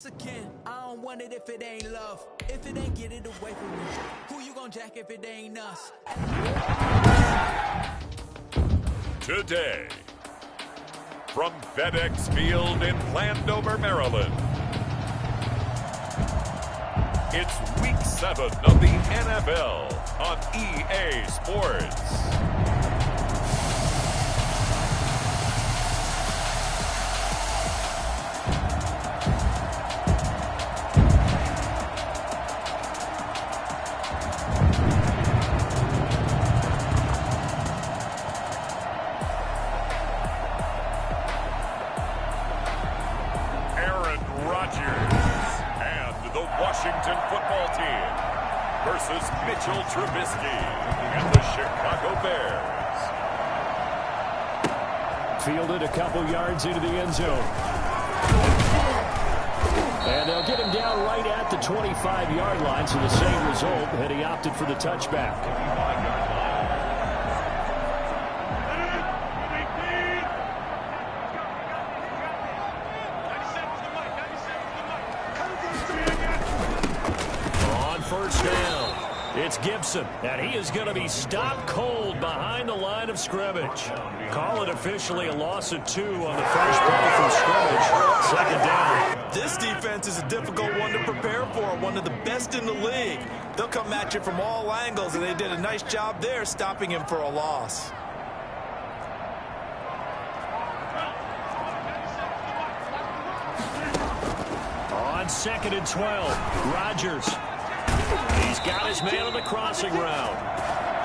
I don't want it if it ain't love. If it ain't, get it away from me. Who you gon' jack if it ain't us? Today, from FedEx Field in Landover, Maryland, it's Week 7 of the NFL on EA Sports. Washington football team versus Mitchell Trubisky and the Chicago Bears. Fielded a couple yards into the end zone. And they'll get him down right at the 25-yard line, so the same result had he opted for the touchback. First down. It's Gibson, and he is going to be stopped cold behind the line of scrimmage. Call it officially a loss of 2 on the first play from scrimmage. Second down. This defense is a difficult one to prepare for, one of the best in the league. They'll come at you from all angles, and they did a nice job there stopping him for a loss. On 2nd and 12, Rodgers. He's got his man on the crossing route.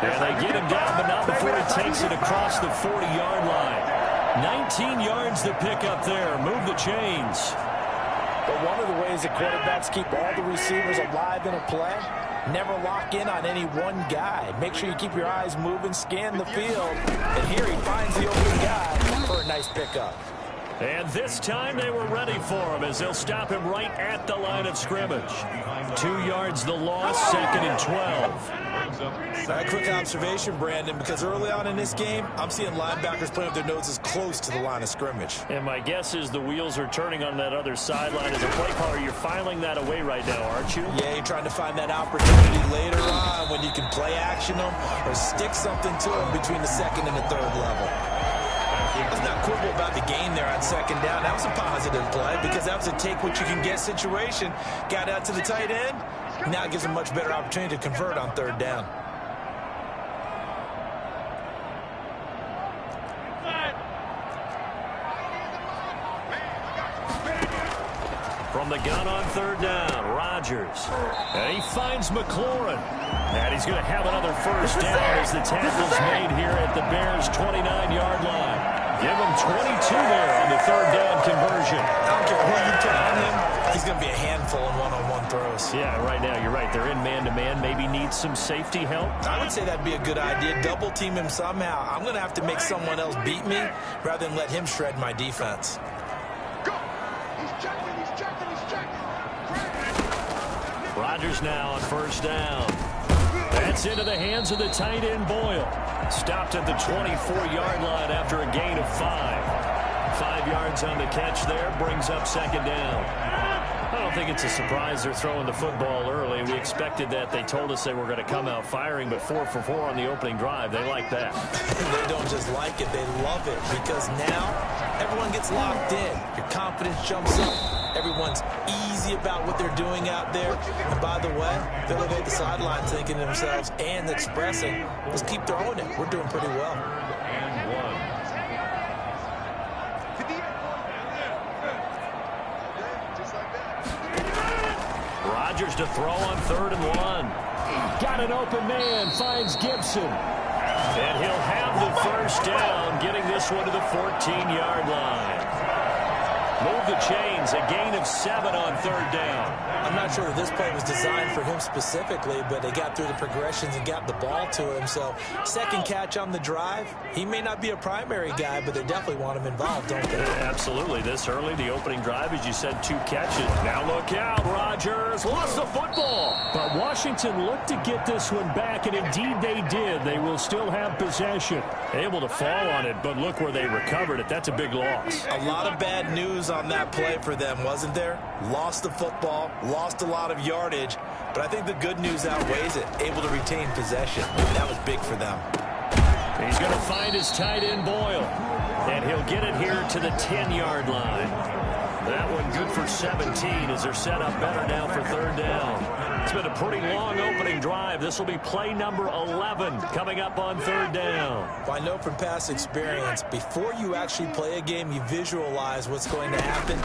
And they get him down, but not before he takes it across the 40-yard line. 19 yards to pick up there. Move the chains. But one of the ways that quarterbacks keep all the receivers alive in a play, never lock in on any one guy. Make sure you keep your eyes moving, scan the field. And here he finds the open guy for a nice pickup. And this time they were ready for him as they'll stop him right at the line of scrimmage. 2 yards the loss, 2nd and 12. A quick observation, Brandon, because early on in this game, I'm seeing linebackers putting up their noses close to the line of scrimmage. And my guess is the wheels are turning on that other sideline. As a play caller, you're filing that away right now, aren't you? Yeah, you're trying to find that opportunity later on when you can play action them or stick something to them between the 2nd and the 3rd level. Let's not quibble about the gain there on 2nd down. That was a positive play because that was a take-what-you-can-get situation. Got out to the tight end. Now it gives a much better opportunity to convert on 3rd down. From the gun on 3rd down, Rodgers. And he finds McLaurin. And he's going to have another first down as the tackle's made here at the Bears' 29-yard line. Give him 22 there on the 3rd down conversion. I don't care who you put on him, he's going to be a handful in one-on-one throws. Yeah, right now, you're right. They're in man-to-man. Maybe needs some safety help. I would say that'd be a good idea. Double team him somehow. I'm going to have to make someone else beat me rather than let him shred my defense. Rodgers now on 1st down. That's into the hands of the tight end, Boyle. Stopped at the 24-yard line after a gain of 5. 5 yards on the catch there, brings up 2nd down. I don't think it's a surprise they're throwing the football early. We expected that. They told us they were going to come out firing, but 4 for 4 on the opening drive. They like that. They don't just like it, they love it, because now everyone gets locked in. Your confidence jumps up. Everyone's easy about what they're doing out there. And by the way, they're looking at the sidelines thinking to themselves and expressing, let's keep throwing it. We're doing pretty well. Rodgers to throw on 3rd and 1. Got an open man, finds Gibson. And he'll have the first down, getting this one to the 14-yard line. Move the chains, a gain of 7 on 3rd down. I'm not sure if this play was designed for him specifically, but they got through the progressions and got the ball to him. So 2nd catch on the drive. He may not be a primary guy, but they definitely want him involved, don't they? Absolutely. This early, the opening drive, as you said, 2 catches. Now look out, Rodgers lost the football. But Washington looked to get this one back, and indeed they did. They will still have possession. Able to fall on it, but look where they recovered it. That's a big loss. A lot of bad news on that play for for them, wasn't there? Lost the football, lost a lot of yardage, but I think the good news outweighs it. Able to retain possession. That was big for them. He's going to find his tight end, Boyle, and he'll get it here to the 10-yard line. That one good for 17 as they're set up better now for third down. It's been a pretty long opening drive. This will be play number 11 coming up on third down. Well, I know from past experience, before you actually play a game, you visualize what's going to happen.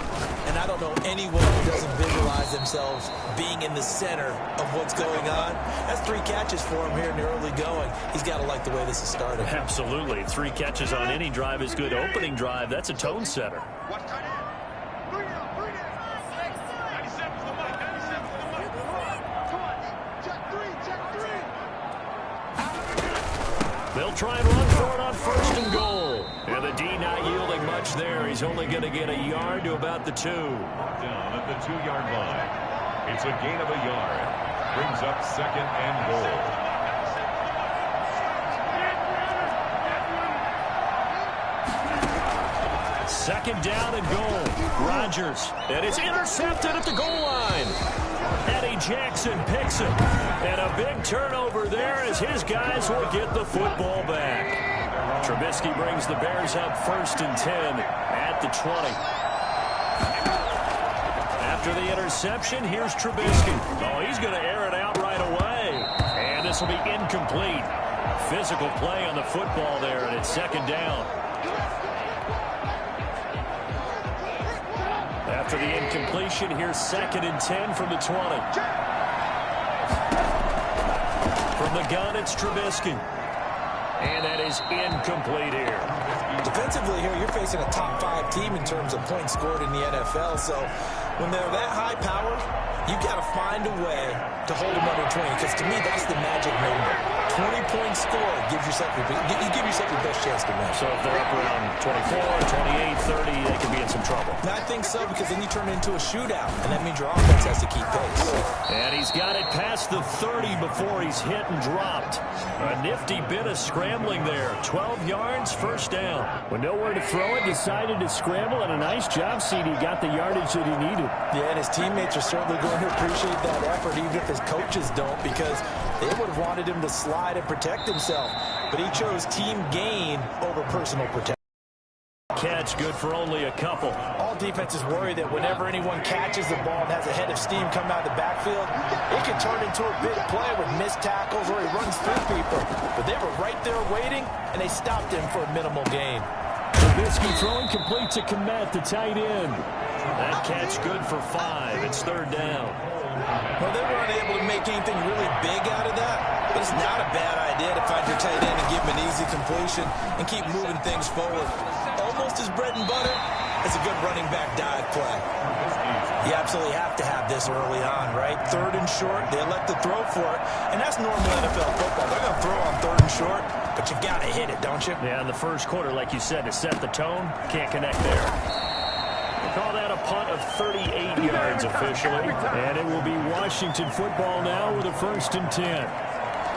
And I don't know anyone who doesn't visualize themselves being in the center of what's going on. That's 3 catches for him here in the early going. He's got to like the way this is started. Absolutely. 3 catches on any drive is good. Opening drive, that's a tone setter. They'll try and run for it on first and goal. And the D not yielding much there. He's only going to get a yard to about the 2. Down at the 2-yard line. It's a gain of a yard. Brings up second and goal. Second down and goal. Rodgers. And it's intercepted at the goal line. Eddie Jackson picks it. And a big turnover there as his guys will get the football back. Trubisky brings the Bears up first and 10 at the 20. After the interception, here's Trubisky. Oh, he's going to air it out right away. And this will be incomplete. Physical play on the football there, and it's second down. After the incompletion, here's second and 10 from the 20. From the gun, it's Trubisky. And that is incomplete here. Defensively here, you're facing a top 5 team in terms of points scored in the NFL. So when they're that high powered, you've got to find a way to hold them under 20. Because to me, that's the magic number. 20-point score gives yourself your best chance to win. So if they're up around 24, 28, 30, they can be in some trouble. I think so, because then you turn it into a shootout, and that means your offense has to keep pace. And he's got it past the 30 before he's hit and dropped. A nifty bit of scrambling there. 12 yards, first down. With nowhere to throw it, decided to scramble, and a nice job, CD. Got the yardage that he needed. Yeah, and his teammates are certainly going to appreciate that effort, even if his coaches don't, because they would have wanted him to slide and protect himself. But he chose team gain over personal protection. Catch good for only a couple. All defenses worry that whenever anyone catches the ball and has a head of steam come out of the backfield, it can turn into a big play with missed tackles or he runs through people. But they were right there waiting, and they stopped him for a minimal gain. Trubisky throwing complete to Kmet, the tight end. That catch good for 5. It's third down. Well, they weren't able to make anything really big out of that, but it's not a bad idea to find your tight end and give him an easy completion and keep moving things forward. Almost his bread and butter is a good running back dive play. You absolutely have to have this early on, right? Third and short, they elect to throw for it, and that's normal NFL football. They're going to throw on third and short, but you got to hit it, don't you? Yeah, in the first quarter, like you said, to set the tone, can't connect there. Call that a punt of 38 yards officially. And it will be Washington football now with a first and 10.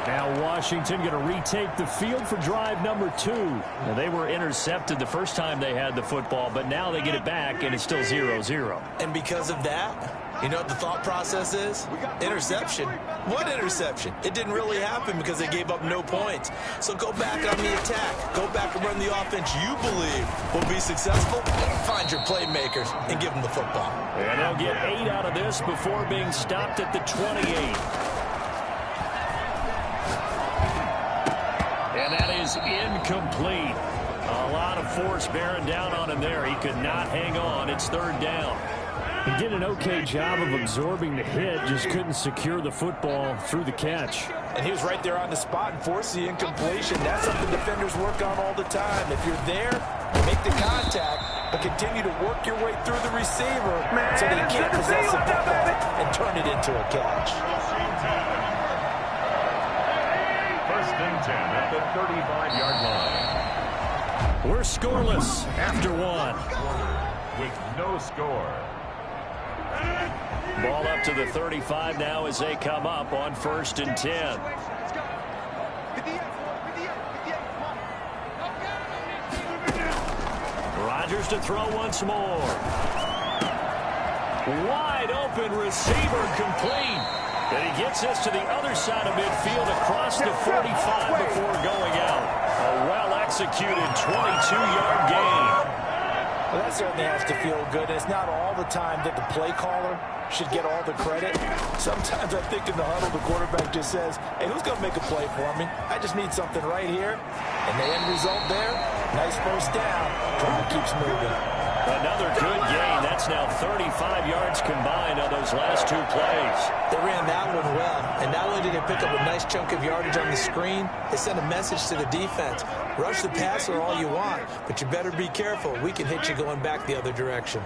Now Washington going to retake the field for drive number 2. Now, they were intercepted the first time they had the football, but now they get it back, and it's still 0-0. And because of that, you know what the thought process is? Interception. What interception? It didn't really happen because they gave up no points. So go back on the attack. Go back and run the offense you believe will be successful. Find your playmakers and give them the football. And they'll get 8 out of this before being stopped at the 28. And that is incomplete. A lot of force bearing down on him there. He could not hang on. It's third down. He did an okay job of absorbing the hit, just couldn't secure the football through the catch. And he was right there on the spot and forced the incompletion. That's something defenders work on all the time. If you're there, make the contact, but continue to work your way through the receiver so that he can't possess the football and turn it into a catch. First and 10 at the 35-yard line. We're scoreless after 1. With no score. Ball up to the 35 now as they come up on first and 10. Rodgers to throw once more. Wide open receiver complete. And he gets us to the other side of midfield across the 45 before going out. A well-executed 22-yard gain. Well, that certainly has to feel good. It's not all the time that the play caller should get all the credit. Sometimes I think in the huddle, the quarterback just says, hey, who's going to make a play for me? I just need something right here. And the end result there, nice first down. Drive keeps moving. Another good gain. That's now 35 yards combined on those last two plays. They ran that one well. And not only did they pick up a nice chunk of yardage on the screen, they sent a message to the defense. Rush the passer all you want, but you better be careful. We can hit you going back the other direction.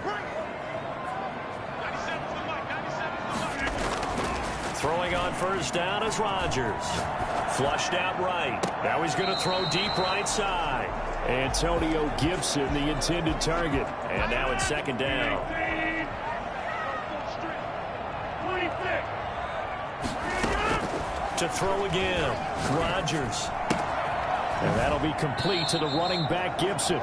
Throwing on first down is Rodgers. Flushed out right. Now he's going to throw deep right side. Antonio Gibson, the intended target. And now it's second down. To throw again, Rodgers. And that'll be complete to the running back, Gibson.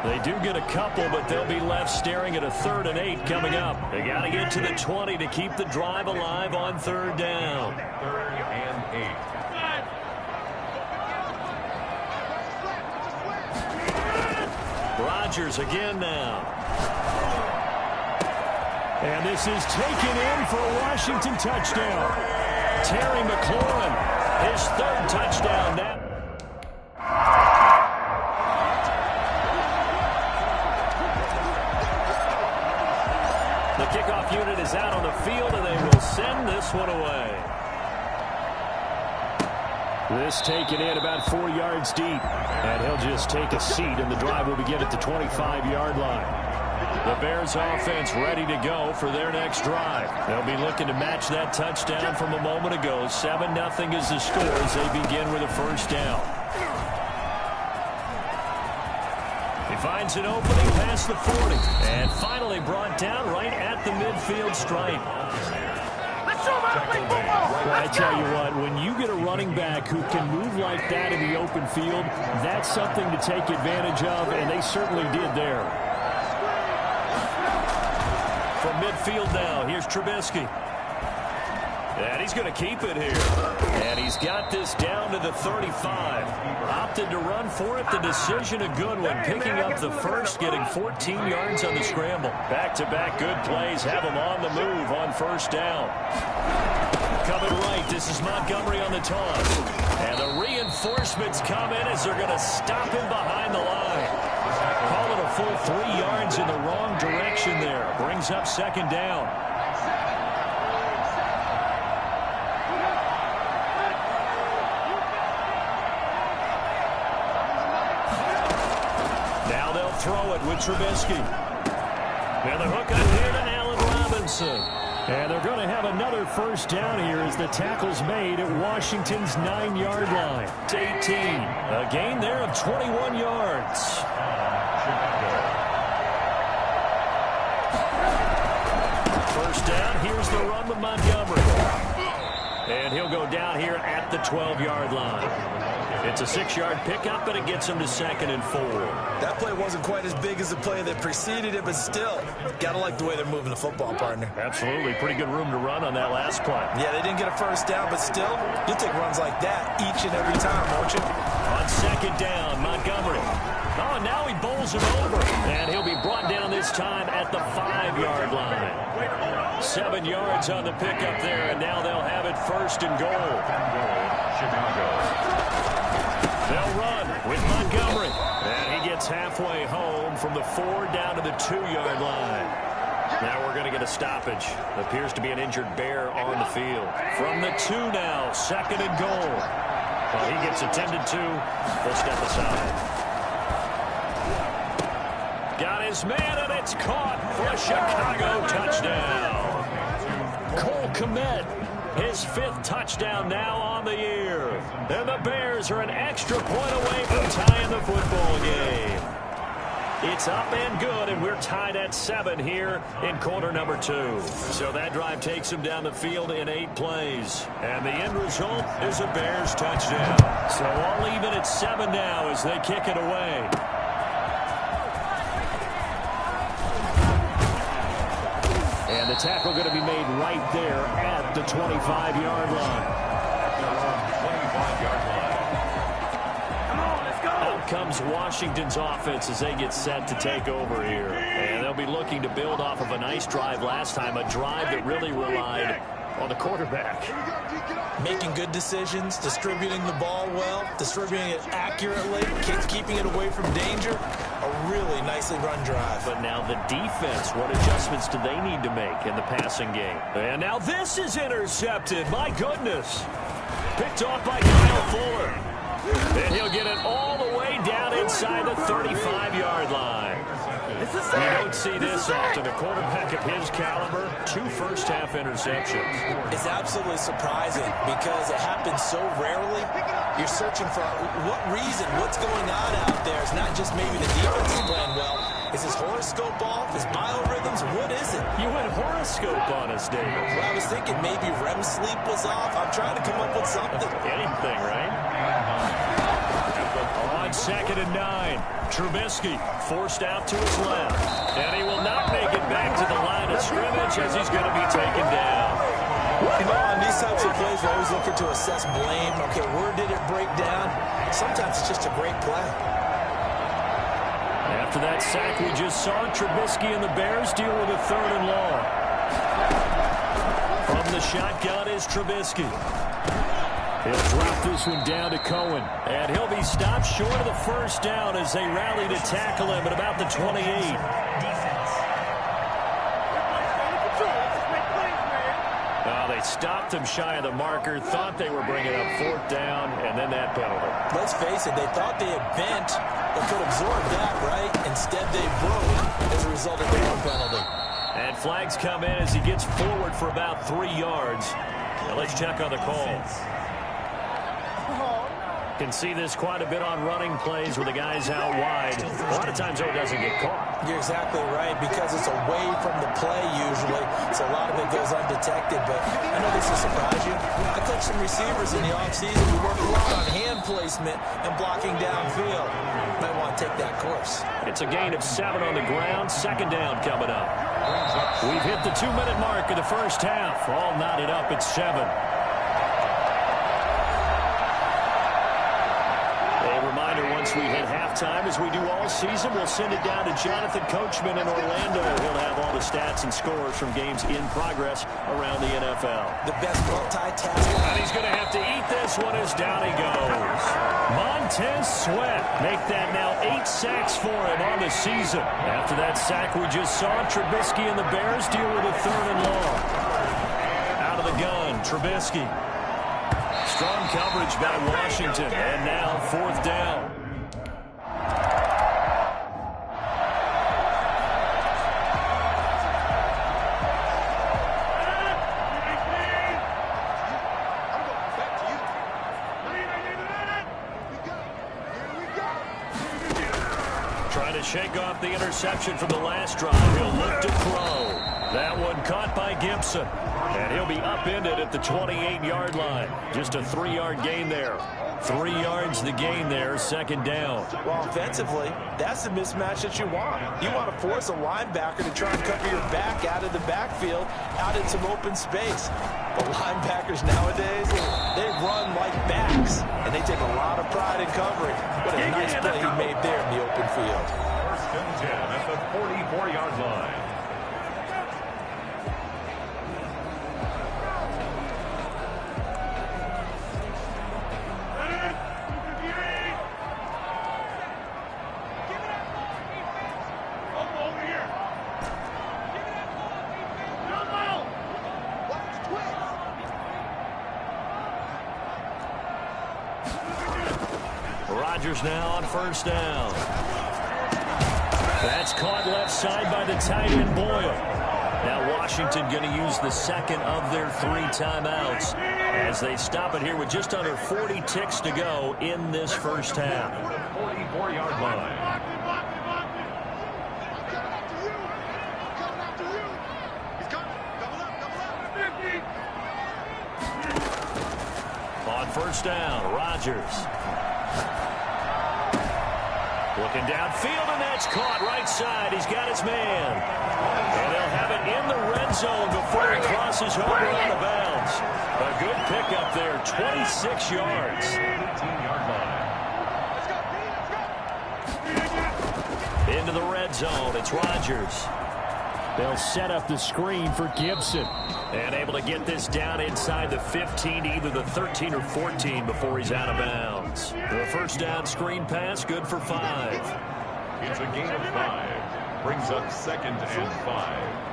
They do get a couple, but they'll be left staring at a 3rd and 8 coming up. They got to get to the 20 to keep the drive alive on 3rd down. 3rd and 8. Rodgers again now. And this is taken in for a Washington touchdown. Terry McLaurin, his 3rd touchdown now. The kickoff unit is out on the field, and they will send this one away. This taken in about 4 yards deep. And he'll just take a seat, and the drive will begin at the 25-yard line. The Bears offense ready to go for their next drive. They'll be looking to match that touchdown from a moment ago. 7-0 is the score as they begin with a first down. He finds an opening past the 40. And finally brought down right at the midfield stripe. Well, I tell you what, when you get a running back who can move like that in the open field, that's something to take advantage of, and they certainly did there. From midfield now, here's Trubisky. And he's going to keep it here. And he's got this down to the 35. Opted to run for it. The decision, a good one. Picking up the first, getting 14 yards on the scramble. Back-to-back good plays have him on the move on first down. Coming right, this is Montgomery on the toss. And the reinforcements come in as they're going to stop him behind the line. Call it a full 3 yards in the wrong direction there. Brings up second down. Now they'll throw it with Trubisky. And the hook up here to Allen Robinson. And they're going to have another first down here as the tackle's made at Washington's 9-yard line. To 18. A gain there of 21 yards. First down, here's the run with Montgomery. And he'll go down here at the 12-yard line. It's a 6-yard pickup, but it gets him to 2nd and 4. That play wasn't quite as big as the play that preceded it, but still, got to like the way they're moving the football, partner. Absolutely. Pretty good room to run on that last play. Yeah, they didn't get a first down, but still, you'll take runs like that each and every time, won't you? On second down, Montgomery. Oh, and now he bowls him over. And he'll be brought down this time at the 5-yard line. 7 yards on the pickup there, and now they'll have it first and goal. Chicago. They'll run with Montgomery. And he gets halfway home from the 4 down to the 2-yard line. Now we're going to get a stoppage. Appears to be an injured Bear on the field. From the 2 now, 2nd and goal. Well, he gets attended to. They'll step aside. Got his man, and it's caught for a Chicago touchdown. Cole Kmet, his 5th touchdown now on the year. And the Bears are an extra point away from tying the football game. It's up and good, and we're tied at 7 here in quarter number 2. So that drive takes them down the field in 8 plays. And the end result is a Bears touchdown. So all even at 7 now as they kick it away. And the tackle going to be made right there at the 25-yard line. 25-yard line. Out comes Washington's offense as they get set to take over here. And they'll be looking to build off of a nice drive last time, a drive that really relied on the quarterback. Making good decisions, distributing the ball well, distributing it accurately, keeping it away from danger. A really nicely run drive. But now the defense, what adjustments do they need to make in the passing game? And now this is intercepted. My goodness. Picked off by Kyle Fuller. And he'll get it all the way down inside the 35-yard line. We don't see this often. A quarterback of his caliber, 2 first-half interceptions. It's absolutely surprising because it happens so rarely. You're searching for what reason, what's going on out there. It's not just maybe the defense is playing well. Is his horoscope off? His biorhythms? What is it? You went horoscope on us, David. Well, I was thinking maybe REM sleep was off. I'm trying to come up with something. Anything, right? On 2nd and 9, Trubisky forced out to his left. And he will not make it back to the line of scrimmage as he's going to be taken down. You know, on these types of plays, we're always looking to assess blame. Okay, where did it break down? Sometimes it's just a great play. After that sack we just saw, Trubisky and the Bears deal with a 3rd and long. From the shotgun is Trubisky. He'll drop this one down to Cohen. And he'll be stopped short of the first down as they rally to tackle him at about the 28. They stopped him shy of the marker, thought they were bringing up 4th down, and then that penalty. Let's face it, they thought they had bent but could absorb that, right? Instead, they broke as a result of the one penalty. And flags come in as he gets forward for about 3 yards. Now let's check on the call. Can see this quite a bit on running plays with the guys out wide. A lot of times, though, it doesn't get caught. You're exactly right, because it's away from the play usually, so a lot of it goes undetected. But I know this will surprise you. I coached some receivers in the offseason. We work a lot on hand placement and blocking downfield. Might want to take that course. It's a gain of 7 on the ground. 2nd down coming up. We've hit the 2-minute mark of the first half. All knotted up at 7. Once we hit halftime, as we do all season, we'll send it down to Jonathan Coachman in Orlando. He'll have all the stats and scores from games in progress around the NFL. The best multitasker. And he's going to have to eat this one as down he goes. Montez Sweat make that now 8 sacks for him on the season. After that sack we just saw, Trubisky and the Bears deal with a 3rd and long. Out of the gun, Trubisky. Strong coverage by Washington, and now 4th down. Trying to shake off the interception from the last drive. He'll look to throw. That one caught by Gibson. And he'll be upended at the 28-yard line. Just a 3-yard gain there. 3 yards the gain there, 2nd down. Well, offensively, that's the mismatch that you want. You want to force a linebacker to try and cover your back out of the backfield, out in some open space. But linebackers nowadays, they run like backs, and they take a lot of pride in covering. What a nice play he made there in the open field. 1st and 10 at the 44-yard line. Rodgers now on 1st down. That's caught left side by the tight end Boyle. Now Washington going to use the 2nd of their 3 timeouts as they stop it here with just under 40 ticks to go in this first half. 44-yard line. On 1st down, Rodgers. Looking downfield, and that's caught right side. He's got his man. And they'll have it in the red zone before he crosses over on the bounds. A good pickup there, 26 yards. 18-yard line. Into the red zone, it's Rodgers. They'll set up the screen for Gibson. And able to get this down inside the 15, either the 13 or 14 before he's out of bounds. The first down screen pass, good for 5. It's a gain of 5. Brings up 2nd and 5.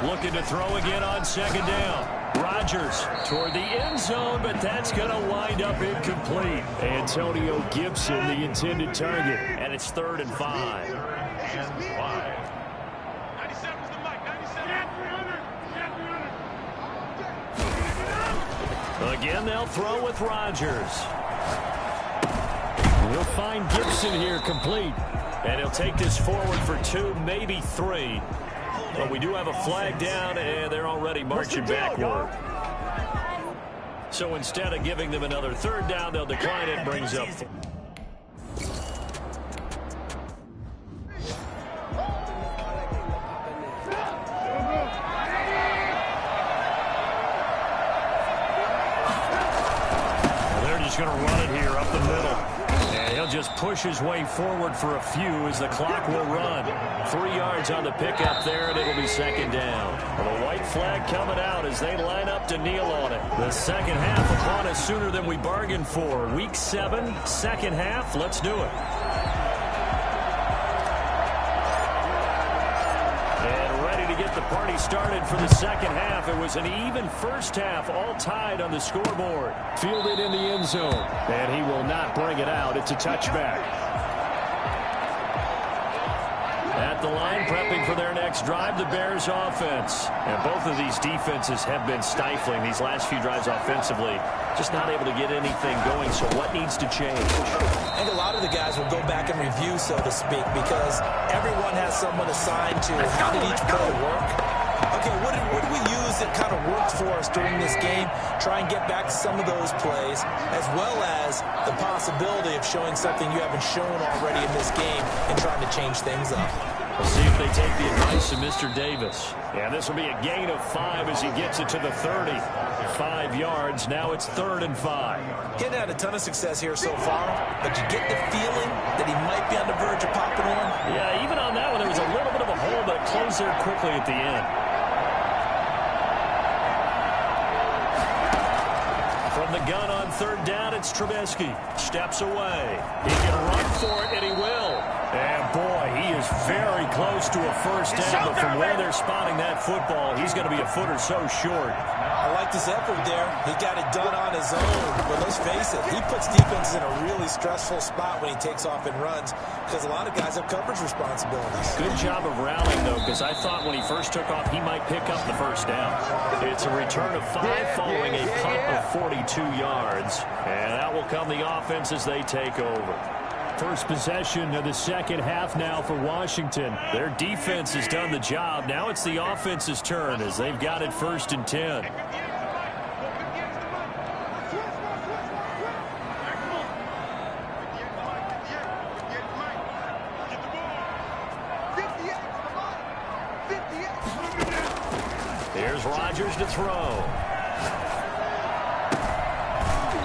Looking to throw again on 2nd down. Rodgers toward the end zone, but that's going to wind up incomplete. Antonio Gibson, the intended target. And it's 3rd and 5. 3rd and 5. Again, they'll throw with Rodgers. We'll find Gibson here complete. And he'll take this forward for 2, maybe 3. But we do have a flag down, and they're already marching backward. So instead of giving them another 3rd down, they'll decline it. Brings up. They're just going to run it here up the middle. And he'll just push his way forward for a few as the clock will run. 3 yards on the pickup there, and it'll be 2nd down. Well, the white flag coming out as they line up to kneel on it. The second half upon us sooner than we bargained for. Week 7, second half. Let's do it. And ready to get the party started for the second half. It was an even first half, all tied on the scoreboard. Fielded in the end zone, and he will not bring it out. It's a touchback. At the line, prepping for their next drive, the Bears offense. And both of these defenses have been stifling these last few drives offensively. Just not able to get anything going, so what needs to change? I think a lot of the guys will go back and review, so to speak, because everyone has someone assigned to how did each play work. Okay, what did we use that kind of worked for us during this game? Try and get back to some of those plays, as well as the possibility of showing something you haven't shown already in this game and trying to change things up. We'll see if they take the advice of Mr. Davis. Yeah, this will be a gain of 5 as he gets it to the 30. 5 yards. Now it's 3rd and 5. Getting had a ton of success here so far, but you get the feeling that he might be on the verge of popping one. Yeah, even on that one, there was a little bit of a hole, but it closed there quickly at the end. From the gun on 3rd down, it's Trubisky. Steps away. He can run for it, and he will. And boy, he is very close to a first down, but from where they're spotting that football, he's going to be a foot or so short. I liked his effort there. He got it done on his own. But let's face it, he puts defenses in a really stressful spot when he takes off and runs because a lot of guys have coverage responsibilities. Good job of rallying, though, because I thought when he first took off, he might pick up the first down. It's a return of 5 following a punt of 42 yards. And that will come the offense as they take over. First possession of the second half now for Washington. Their defense has done the job. Now it's the offense's turn as they've got it 1st and 10. Here's Rodgers to throw.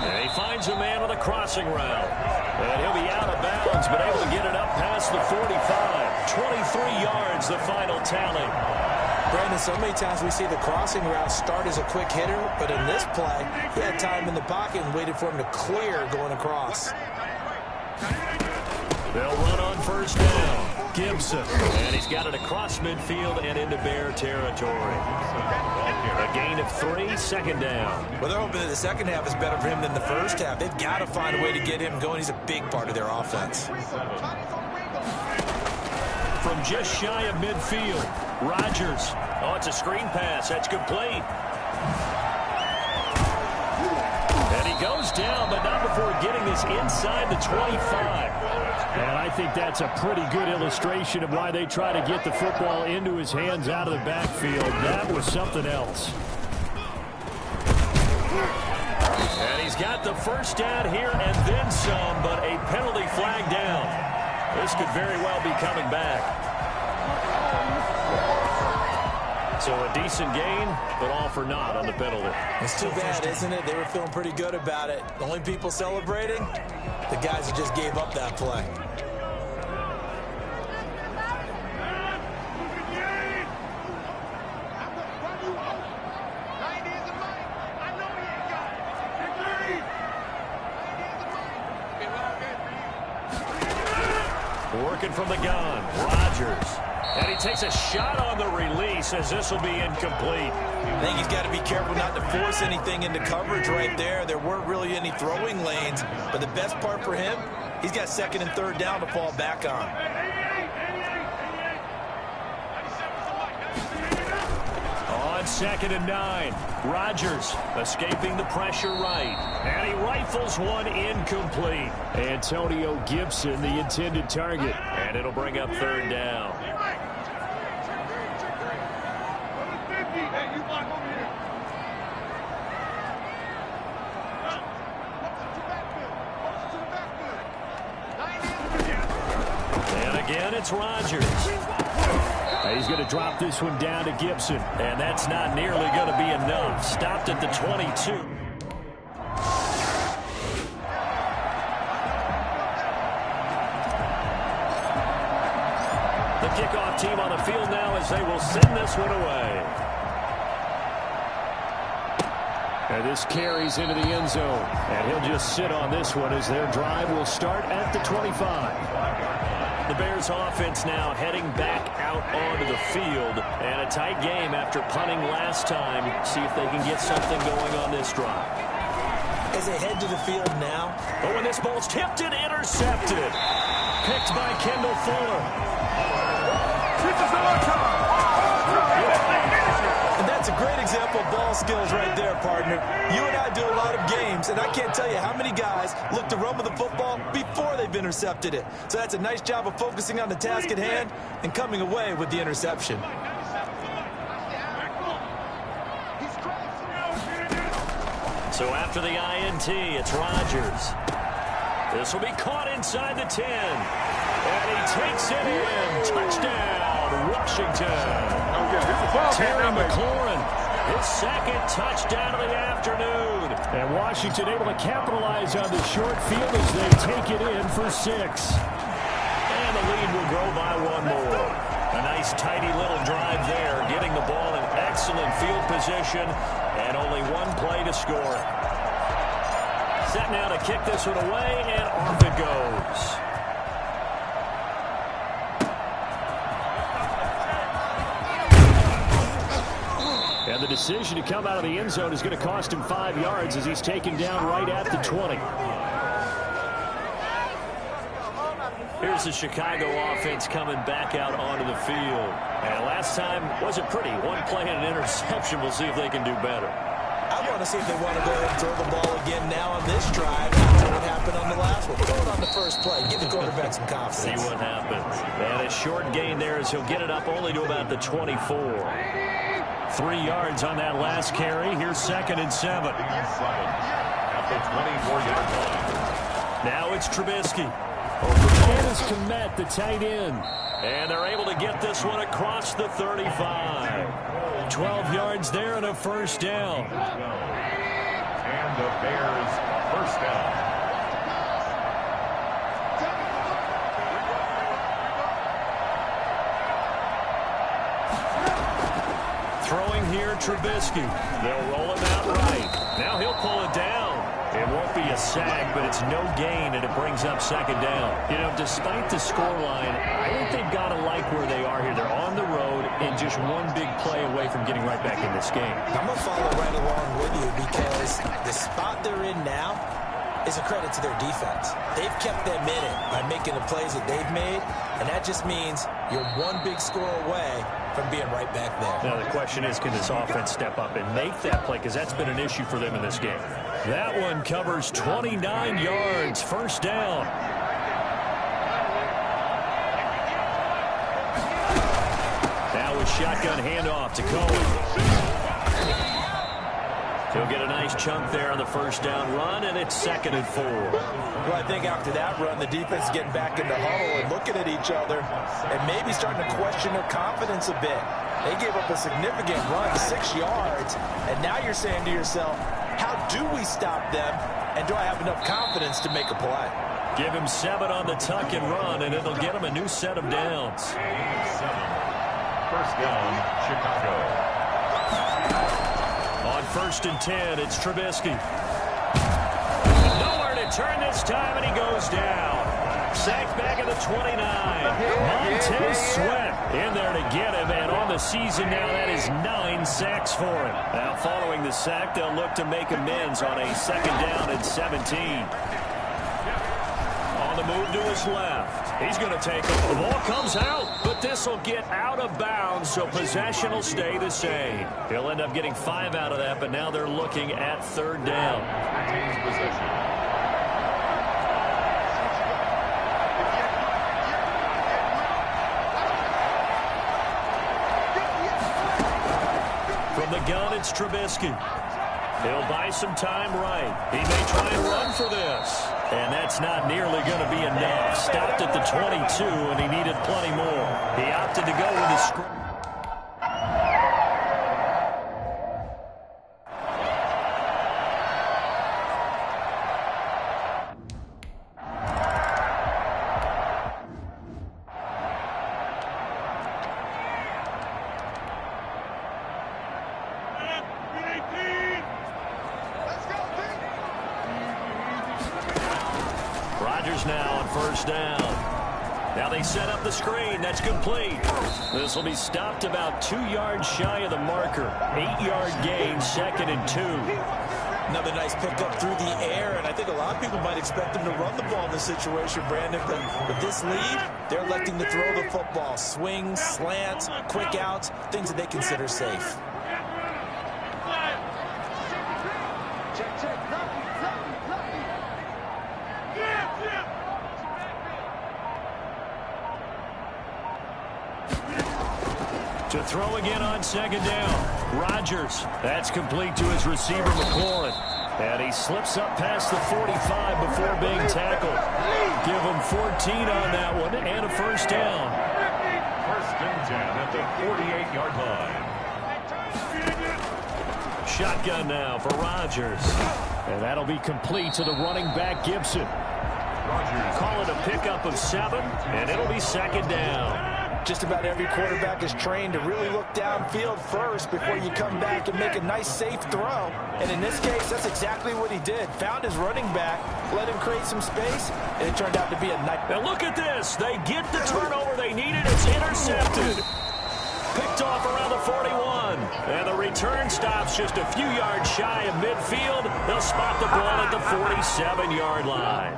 And he finds a man with a crossing route. And he'll be out of bounds, but able to get it up past the 45. 23 yards, the final tally. Brandon, so many times we see the crossing route start as a quick hitter, but in this play, he had time in the pocket and waited for him to clear going across. They'll run on 1st down. Gibson. And he's got it across midfield and into Bear territory. A gain of 3, 2nd down. Well, they're hoping that the second half is better for him than the first half. They've got to find a way to get him going. He's a big part of their offense. From just shy of midfield, Rodgers. Oh, it's a screen pass. That's complete. And he goes down, but not before getting this inside the 25. And I think that's a pretty good illustration of why they try to get the football into his hands out of the backfield. That was something else. And he's got the first down here and then some, but a penalty flag down. This could very well be coming back. So a decent gain, but all for naught on the penalty. It's too bad, isn't it? They were feeling pretty good about it. The only people celebrating, the guys who just gave up that play. Working from the gun, Rodgers. And he takes a shot on the release as this will be incomplete. I think he's got to be careful not to force anything into coverage right there. There weren't really any throwing lanes, but the best part for him, he's got second and third down to fall back on. On 2nd and 9, Rodgers escaping the pressure right. And he rifles one incomplete. Antonio Gibson, the intended target. And it'll bring up 3rd down. And again, it's Rodgers. He's going to drop this one down to Gibson. And that's not nearly going to be enough. Stopped at the 22. The kickoff team on the field now as they will send this one away. And this carries into the end zone. And he'll just sit on this one as their drive will start at the 25. The Bears offense now heading back out onto the field. And a tight game after punting last time. See if they can get something going on this drive. As they head to the field now. Oh, and this ball's tipped and intercepted. Picked by Kendall Fuller. And that's a great example of ball skills right there, partner. You and I do a lot of games, and I can't tell you how many guys look to run with the football before they've intercepted it. So that's a nice job of focusing on the task at hand and coming away with the interception. So after the INT, it's Rodgers. This will be caught inside the 10. And he takes it in. Touchdown, Washington. Terry McLaurin, his 2nd touchdown of the afternoon. And Washington able to capitalize on the short field as they take it in for 6. And the lead will grow by 1 more. A nice tidy little drive there, getting the ball in excellent field position, and only 1 play to score. Set now to kick this one away, and off it goes. And the decision to come out of the end zone is going to cost him 5 yards as he's taken down right at the 20. Here's the Chicago offense coming back out onto the field. And last time wasn't pretty. 1 play and an interception. We'll see if they can do better. I want to see if they want to go ahead and throw the ball again now on this drive after what happened on the last one. Throw it on the first play. Give the quarterback some confidence. See what happens. And a short gain there as he'll get it up only to about the 24. 3 yards on that last carry. Here's 2nd and 7. At the 24-yard line. Now it's Trubisky. Dennis Kmet, the tight end. And they're able to get this one across the 35. 12 yards there and a first down. And the Bears first down. Throwing here, Trubisky. They'll roll him out right. Now he'll pull it down. It won't be a sack, but it's no gain, and it brings up 2nd down. You know, despite the scoreline, I think they've got to like where they are here. They're on the road and just 1 big play away from getting right back in this game. I'm going to follow right along with you because the spot they're in now is a credit to their defense. They've kept them in it by making the plays that they've made, and that just means you're 1 big score away from being right back there. Now the question is, can this offense step up and make that play? Because that's been an issue for them in this game. That one covers 29 yards. First down. Now with shotgun handoff to Cohen. He'll get a nice chunk there on the first down run, and it's 2nd and 4. Well, I think after that run, the defense is getting back in the huddle and looking at each other and maybe starting to question their confidence a bit. They gave up a significant run, 6 yards, and now you're saying to yourself, how do we stop them, and do I have enough confidence to make a play? Give him 7 on the tuck and run, and it'll get him a new set of downs. 7. First down, Chicago. On 1st and 10, it's Trubisky. Nowhere to turn this time, and he goes down. Sacked back at the 29. Montez Sweat in there to get him, and on the season now, that is 9 sacks for him. Now, following the sack, they'll look to make amends on a 2nd down and 17. On the move to his left. He's going to take it. The ball comes out, but this will get out of bounds, so possession will stay the same. He'll end up getting 5 out of that, but now they're looking at 3rd down. Retains possession. From the gun, it's Trubisky. He'll buy some time right. He may try and run for this. And that's not nearly going to be enough. Stopped at the 22, and he needed plenty more. He opted to go with his screen. Rodgers now on 1st down. Now they set up the screen. That's complete. This will be stopped about 2 yards shy of the marker. 8-yard gain, 2nd and 2. Another nice pickup through the air, and I think a lot of people might expect them to run the ball in this situation, Brandon, but with this lead, they're electing to throw the football. Swings, slants, quick outs, things that they consider safe. To throw again on 2nd down. Rodgers. That's complete to his receiver, McLaurin. And he slips up past the 45 before being tackled. Give him 14 on that one and a 1st down. 1st and 10 at the 48-yard line. Shotgun now for Rodgers. And that'll be complete to the running back, Gibson. Rodgers. Call it a pickup of 7, and it'll be 2nd down. Just about every quarterback is trained to really look downfield first before you come back and make a nice, safe throw. And in this case, that's exactly what he did. Found his running back, let him create some space, and it turned out to be a nice... Now look at this. They get the turnover they needed. It's intercepted. Picked off around the 41. And the return stops just a few yards shy of midfield. They'll spot the ball at the 47-yard line.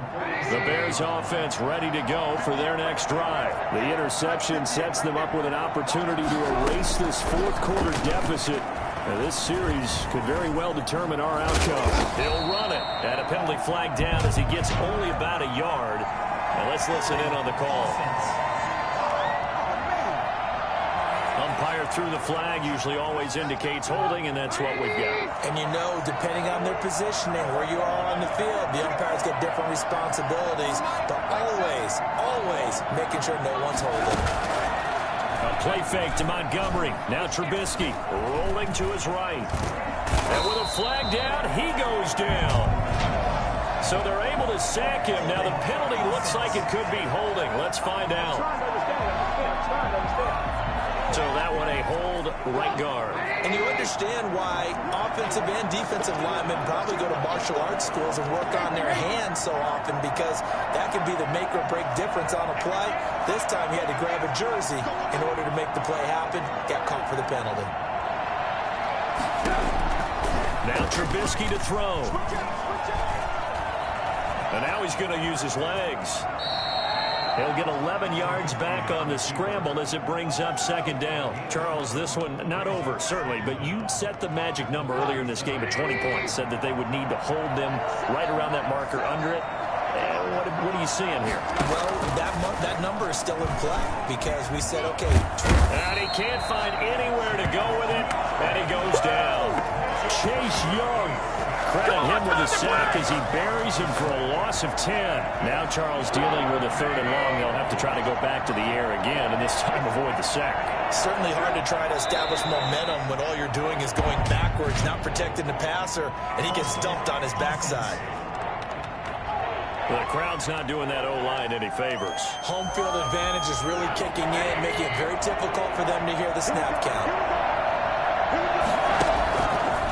The Bears offense ready to go for their next drive. The interception sets them up with an opportunity to erase this 4th quarter deficit. Now, this series could very well determine our outcome. He'll run it. And a penalty flag down as he gets only about a yard. And let's listen in on the call. Umpire through the flag usually always indicates holding, and that's what we've got. And you know, depending on their positioning, where you are on the field, the umpire's got different responsibilities, but always making sure no one's holding. A play fake to Montgomery. Now Trubisky rolling to his right. And with a flag down, he goes down. So they're able to sack him. Now the penalty looks like it could be holding. Let's find out. So that one a hold, right guard. And you understand why offensive and defensive linemen probably go to martial arts schools and work on their hands so often, because that can be the make or break difference on a play. This time he had to grab a jersey in order to make the play happen. Got caught for the penalty. Now Trubisky to throw. And now he's going to use his legs. He'll get 11 yards back on the scramble as it brings up 2nd down. Charles, this one not over, certainly, but you set the magic number earlier in this game at 20 points, said that they would need to hold them right around that marker under it. What are you seeing here? Well, that number is still in play, because we said, okay. And he can't find anywhere to go with it, and he goes down. Chase Young. Credit him with a sack as he buries him for a loss of 10. Now Charles dealing with a 3rd and long. They'll have to try to go back to the air again, and this time avoid the sack. Certainly hard to try to establish momentum when all you're doing is going backwards, not protecting the passer, and he gets dumped on his backside. Well, the crowd's not doing that O-line any favors. Home field advantage is really kicking in, making it very difficult for them to hear the snap count.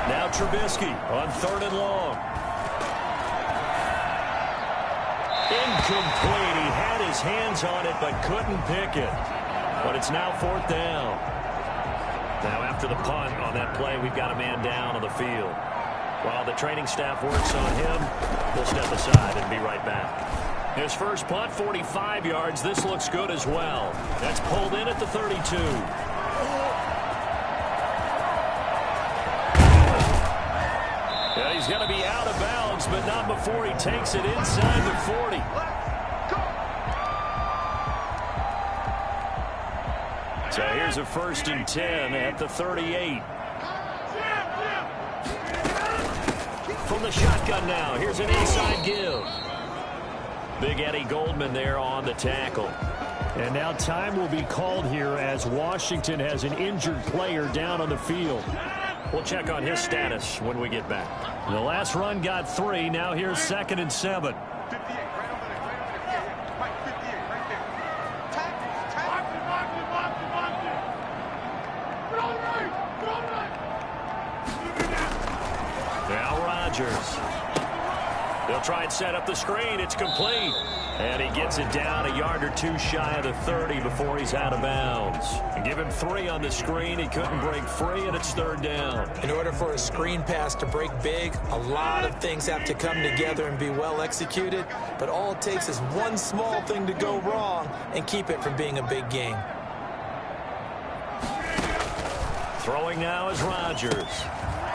Now Trubisky on 3rd and long. Incomplete. He had his hands on it but couldn't pick it. But it's now 4th down. Now after the punt on that play, we've got a man down on the field. While the training staff works on him, we'll step aside and be right back. His first punt, 45 yards. This looks good as well. That's pulled in at the 32. Yeah, he's going to be out of bounds, but not before he takes it inside the 40. So here's a 1st and 10 at the 38. From the shotgun now, here's an inside give. Big Eddie Goldman there on the tackle. And now time will be called here as Washington has an injured player down on the field. We'll check on his status when we get back. The last run got 3. Now here's 2nd and 7. Now Rodgers. They'll try and set up the screen. It's complete. And he gets it down a yard or 2 shy of the 30 before he's out of bounds. And give him 3 on the screen. He couldn't break free, and it's 3rd down. In order for a screen pass to break big, a lot of things have to come together and be well executed. But all it takes is one small thing to go wrong and keep it from being a big game. Throwing now is Rodgers.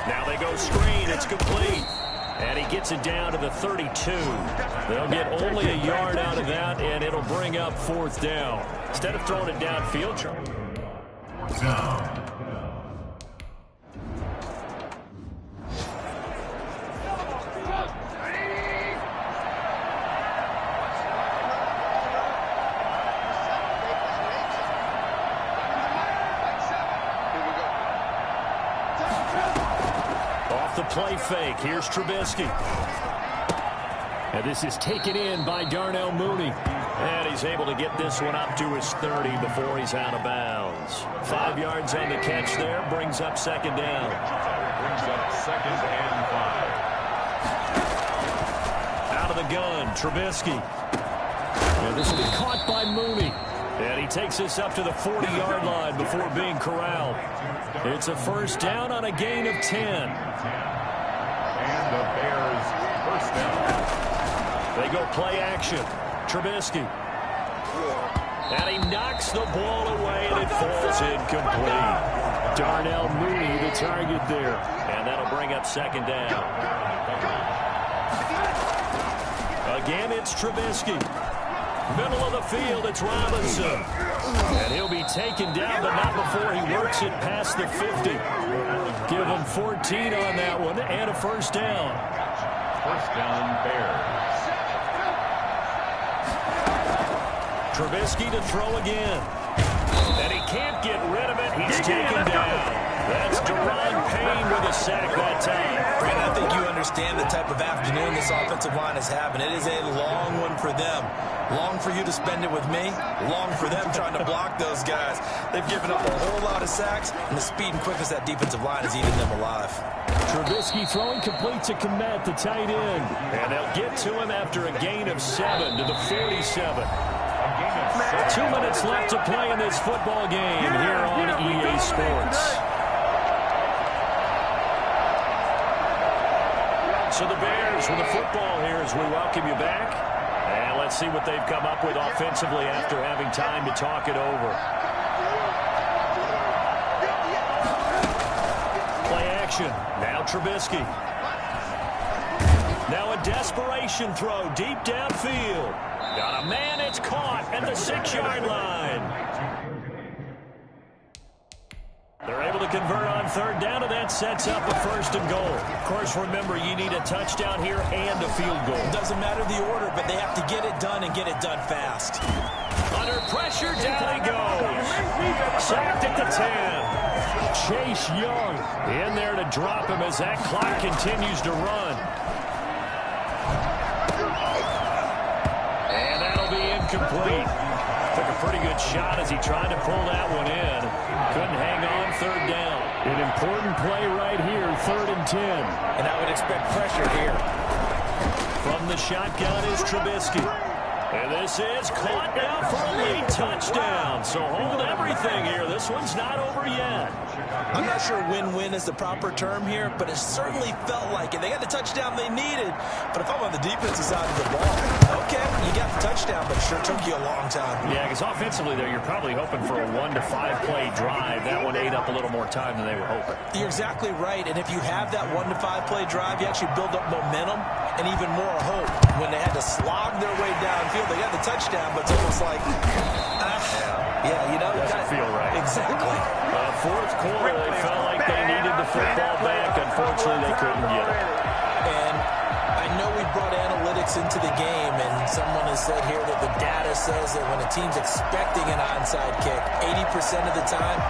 Now they go screen. It's complete. And he gets it down to the 32. They'll get only a yard out of that, and it'll bring up 4th down. Instead of throwing it downfield, the play fake. Here's Trubisky. And this is taken in by Darnell Mooney. And he's able to get this one up to his 30 before he's out of bounds. 5 yards on the catch there. Brings up 2nd down. Brings up 2nd and 5. Out of the gun, Trubisky. And this will be caught by Mooney. And he takes this up to the 40-yard line before being corralled. It's a 1st down on a gain of 10. And the Bears 1st down. They go play action. Trubisky. And he knocks the ball away, and it falls incomplete. Darnell Mooney, the target there. And that'll bring up 2nd down. Again, it's Trubisky. Middle of the field, it's Robinson. And he'll be taken down, but not before he works it past the 50. Give him 14 on that one, and a 1st down. 1st down, Bears. Trubisky to throw again. And he can't get rid of it. He's taken down. That's Deron Payne with a sack that time. Brandon, I think you understand the type of afternoon this offensive line is having. It is a long one for them. Long for you to spend it with me. Long for them trying to block those guys. They've given up a whole lot of sacks, and the speed and quickness that defensive line is eating them alive. Trubisky throwing complete to Kmet, the tight end. And they'll get to him after a gain of 7 to the 47. 2 minutes left to play in this football game here on EA Sports. So the Bears with the football here as we welcome you back. And let's see what they've come up with offensively after having time to talk it over. Play action. Now Trubisky. Now a desperation throw deep downfield. Got a man, it's caught at the 6-yard line. They're able to convert on third down, and that sets up a first and goal. Of course, remember, you need a touchdown here and a field goal. Doesn't matter the order, but they have to get it done and get it done fast. Under pressure, down he goes. Sacked at the 10. Chase Young in there to drop him as that clock continues to run. And that'll be incomplete. Took a pretty good shot as he tried to pull that one in. Couldn't hang on third down. An important play right here, 3rd and 10. And I would expect pressure here. From the shotgun is Trubisky. And this is caught now for a late touchdown. So hold everything here. This one's not over yet. I'm not sure win-win is the proper term here, but it certainly felt like it. They got the touchdown they needed, but if I'm on the defensive side of the ball, okay, you got the touchdown, but it sure took you a long time. Yeah, because offensively there, you're probably hoping for a 1 to 5 play drive. That one ate up a little more time than they were hoping. You're exactly right, and if you have that 1 to 5 play drive, you actually build up momentum and even more hope. When they had to slog their way downfield, they got the touchdown, but it's almost like, yeah, you know. Doesn't feel right. Exactly. Fourth quarter, they felt like they needed the football back. Unfortunately, they couldn't get it. And I know we brought analytics into the game, and someone has said here that the data says that when a team's expecting an onside kick, 80% of the time,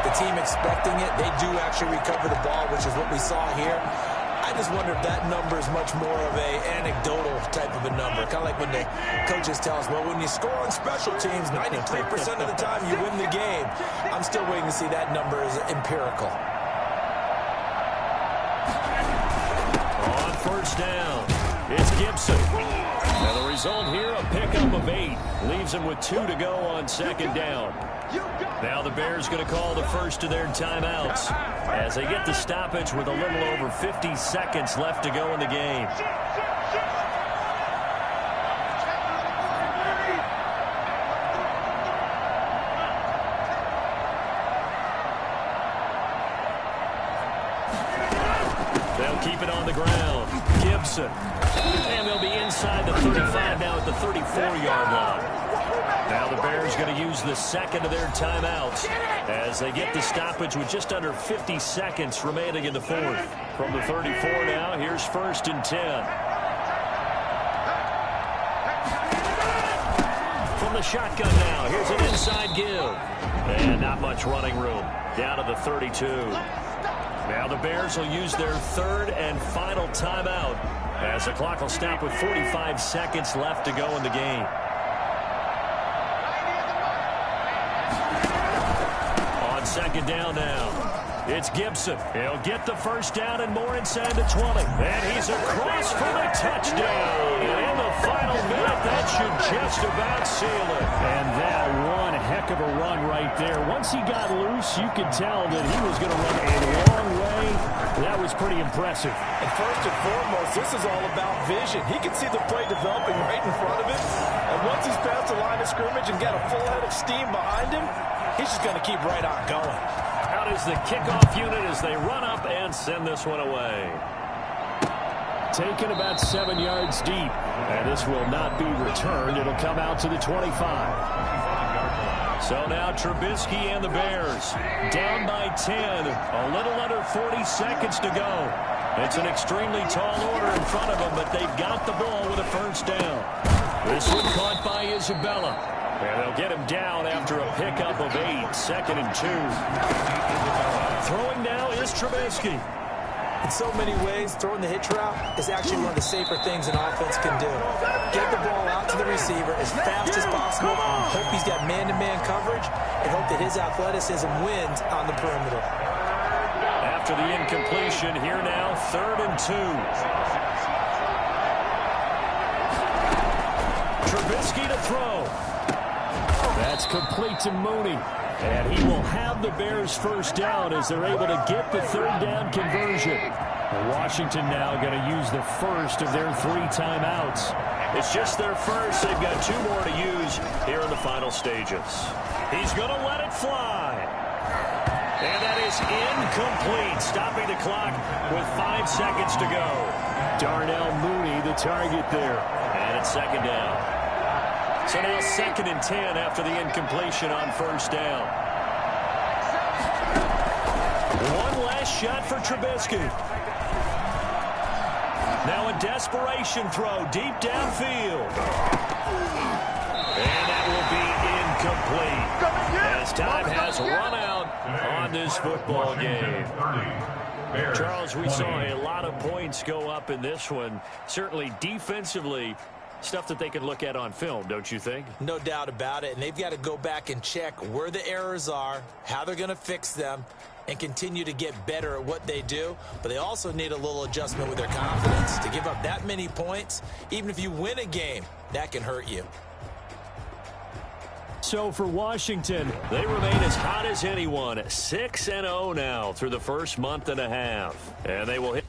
the team expecting it, they do actually recover the ball, which is what we saw here. I just wonder if that number is much more of a anecdotal type of a number. Kind of like when the coaches tell us, well, when you score on special teams, 93% of the time you win the game. I'm still waiting to see that number is empirical. On first down, it's Gibson. Now the result here, a pickup of 8. Leaves him with 2 to go on second down. Now the Bears going to call the first of their timeouts as they get the stoppage with a little over 50 seconds left to go in the game. They'll keep it on the ground. Gibson. And they'll be inside the 35 now at the 34-yard line. Now the Bears going to use the second of their timeouts as they get the stoppage with just under 50 seconds remaining in the fourth. From the 34 now, here's 1st and 10. From the shotgun now, here's an inside give. And not much running room. Down to the 32. Now the Bears will use their 3rd and final timeout as the clock will stop with 45 seconds left to go in the game. Second down now. It's Gibson. He'll get the first down and more inside the 20. And he's across for the touchdown. And in the final minute, that should just about seal it. And that one heck of a run right there. Once he got loose, you could tell that he was going to run a long way. That was pretty impressive. And first and foremost, this is all about vision. He can see the play developing right in front of him. And once he's past the line of scrimmage and got a full head of steam behind him, he's just going to keep right on going. Out is the kickoff unit as they run up and send this one away. Taken about 7 yards deep. And this will not be returned. It'll come out to the 25. So now Trubisky and the Bears down by 10. A little under 40 seconds to go. It's an extremely tall order in front of them, but they've got the ball with a first down. This one caught by Isabella. And they'll get him down after a pickup of 8. 2nd and 2. Throwing now is Trubisky. In so many ways, throwing the hitch route is actually one of the safer things an offense can do. Get the ball out to the receiver as fast as possible, hope he's got man-to-man coverage, and hope that his athleticism wins on the perimeter. After the incompletion, here now, 3rd and 2. Trubisky to throw. That's complete to Mooney. And he will have the Bears first down as they're able to get the 3rd down conversion. Washington now going to use the first of their 3 timeouts. It's just their first. They've got 2 more to use here in the final stages. He's going to let it fly. And that is incomplete, stopping the clock with 5 seconds to go. Darnell Mooney, the target there. And it's 2nd down. So now 2nd and 10 after the incompletion on first down. Last shot for Trubisky. Now a desperation throw deep downfield. And that will be incomplete as time has run out on this football game. Charles, we saw a lot of points go up in this one. Certainly defensively, stuff that they can look at on film, don't you think? No doubt about it. And they've got to go back and check where the errors are, how they're going to fix them, and continue to get better at what they do. But they also need a little adjustment with their confidence. To give up that many points, even if you win a game, that can hurt you. So for Washington, they remain as hot as anyone, 6-0 now through the first month and a half. And they will hit